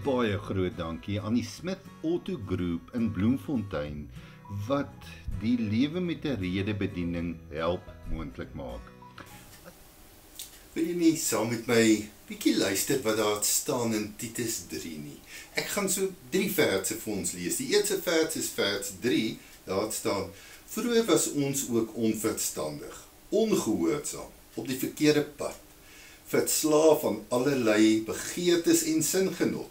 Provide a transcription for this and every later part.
baie groot dankie aan die Smith Auto Group in Bloemfontein wat die lewe met 'n rede bediening help moontlik maak. Wil jy nie saam met my bietjie luister wat daar staan in Titus 3 nie? Ek gaan so 3 verse vir ons lees. Die eerste vers is vers 3, daar staan: Vroeër was ons ook onverstandig, ongehoorsaam, op die verkeerde pad, verslaaf aan allerlei begeertes en singenot.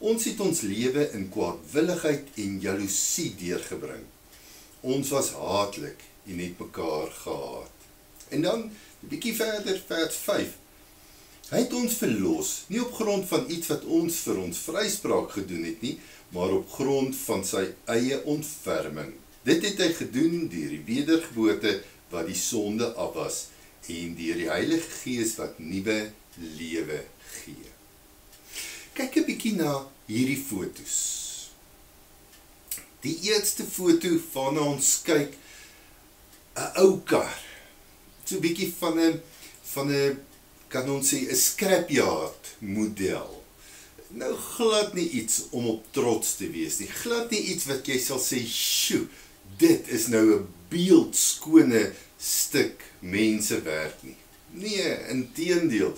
Ons het ons lewe in kwaadwilligheid en jaloesie deurgebring. Ons was haatlik en het mekaar gehaat. En dan, 'n bietjie verder, vers 5. Hy het ons verlos, nie op grond van iets wat ons vir ons vryspraak gedoen het nie, maar op grond van sy eie ontferming. Dit het hy gedoen deur die wedergeboorte wat die sonde afwas en deur die Heilige Gees wat nuwe lewe gee. Kyk 'n bietjie na hierdie fotos. Die eerste foto waarna ons kyk, 'n ou kar. So 'n bietjie van 'n kan ons sê 'n scrapyard model. Nou glad nie iets om op trots te wees nie. Glad nie iets wat jy sal sê, "Sjoe, dit is nou 'n beeldskone stuk mensewerk nie." Nee, inteendeel,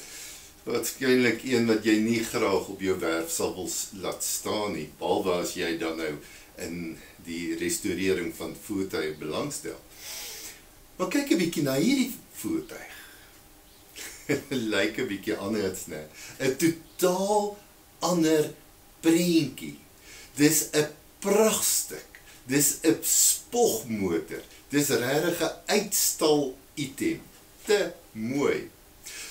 waarskynlik een wat jy nie graag op jou werf sal wil laat staan nie, behalwe as jy dan nou in die restaurering van voertuie belangstel. Maar kyk 'n bietjie na hierdie voertuig. Lyk 'n bietjie anders, né? 'n totaal ander prentjie. Dis 'n pragtstuk. Dis 'n spogmotor. Dis regtig 'n uitstal item. Te mooi.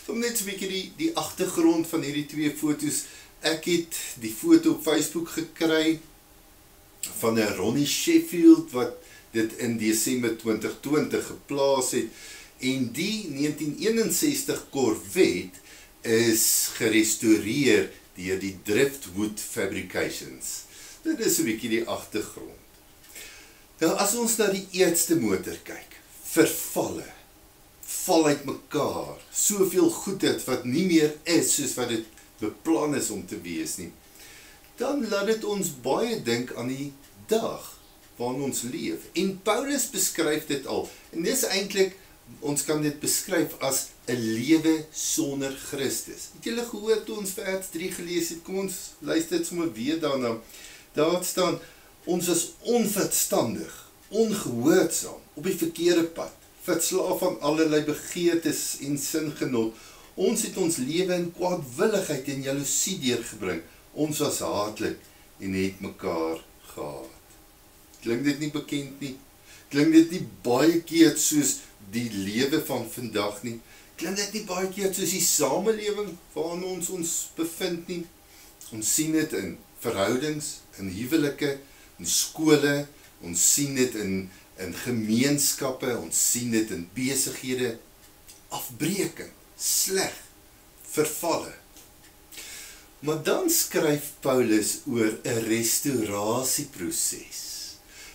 Om net so 'n bietjie die agtergrond van hierdie twee fotos. Ek het die foto op Facebook gekry van 'n Ronnie Sheffield wat dit in Desember 2020 geplaas het. En die 1961 Corvette is gerestaureer deur die Driftwood Fabrications. Dit is 'n bietjie die agtergrond. Nou as ons na die eerste motor kyk, vervalle, val uit mekaar, soveel goedheid wat nie meer is soos wat dit beplan is om te wees nie, dan laat dit ons baie dink aan die dag waarin ons leef. En Paulus beskryf dit al, en dis eintlik, ons kan dit beskryf as 'n lewe sonder Christus. Het julle gehoor toe ons vers 3 gelees het? Kom ons luister dit sommer weer daarna. Daar staan: ons was onverstandig, ongehoorsaam, op die verkeerde pad, verslaaf aan allerlei begeertes en singenot. Ons het ons lewe in kwaadwilligheid en jaloesie deurgebring. Ons was haatlik en het mekaar gehaat. Klink dit nie bekend nie? Klink dit nie baie keer soos die lewe van vandag nie? Klink dit nie baie keer soos die samelewing waarin ons ons bevind nie? Ons sien dit in verhoudings, in huwelike, in skole, ons sien dit in gemeenskappe, ons sien dit in besighede, afbreking, sleg, vervalle. Maar dan skryf Paulus oor 'n restaurasieproses.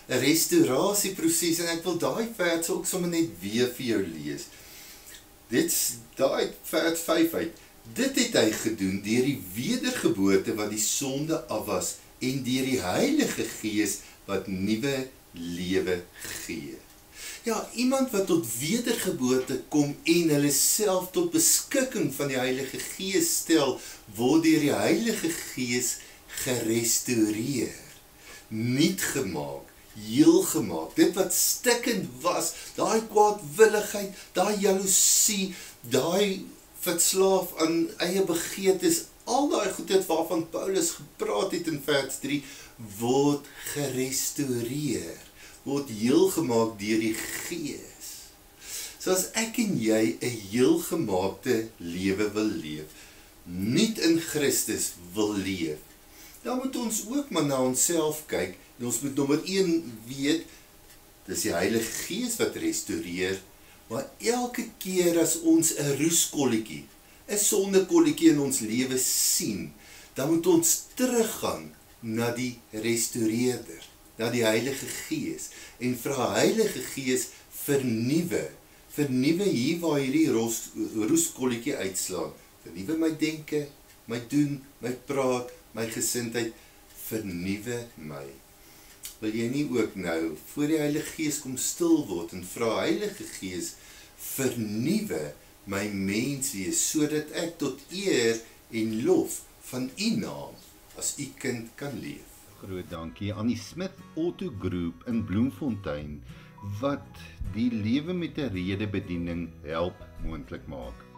'n Restaurasieproses, en ek wil daai vers ook sommer net weer vir jou lees. Dit's daai vers 5 uit. Dit het hy gedoen deur die wedergeboorte wat die sonde afwas en deur die Heilige Gees wat nuwe lewe gee. Ja, iemand wat tot wedergeboorte kom en hulle self tot beskikking van die Heilige Gees stel, word deur die Heilige Gees gerestaureer, nuut gemaak, heel gemaak. Dit wat stikkend was, daai kwaadwilligheid, daai jaloesie, daai verslaaf aan eie begeertes, al daai goedheid waarvan Paulus gepraat het in vers 3, word gerestaureer, word heel gemaak deur die Gees. So as ek en jy 'n heel gemaakte lewe wil leef, nuut in Christus wil leef, dan moet ons ook maar na onsself kyk, en ons moet nommer 1 weet, dis die Heilige Gees wat restaureer, maar elke keer as ons 'n roeskolletjie, 'n sondekolletjie in ons lewe sien, dan moet ons teruggaan na die restaureerder, na die Heilige Gees, en vra Heilige Gees vernuwe hier waar hierdie roeskolletjie uitslaan, vernuwe my denke, my doen, my praat, my gesindheid, vernuwe my. Wil jy nie ook nou, voor die Heilige Gees kom stil word en vra, Heilige Gees, vernuwe my menswees, sodat ek tot eer en lof van U naam as U kind kan leef. Groot dankie aan die Smith Auto Group in Bloemfontein wat die lewe met 'n rede bediening help moontlik maak.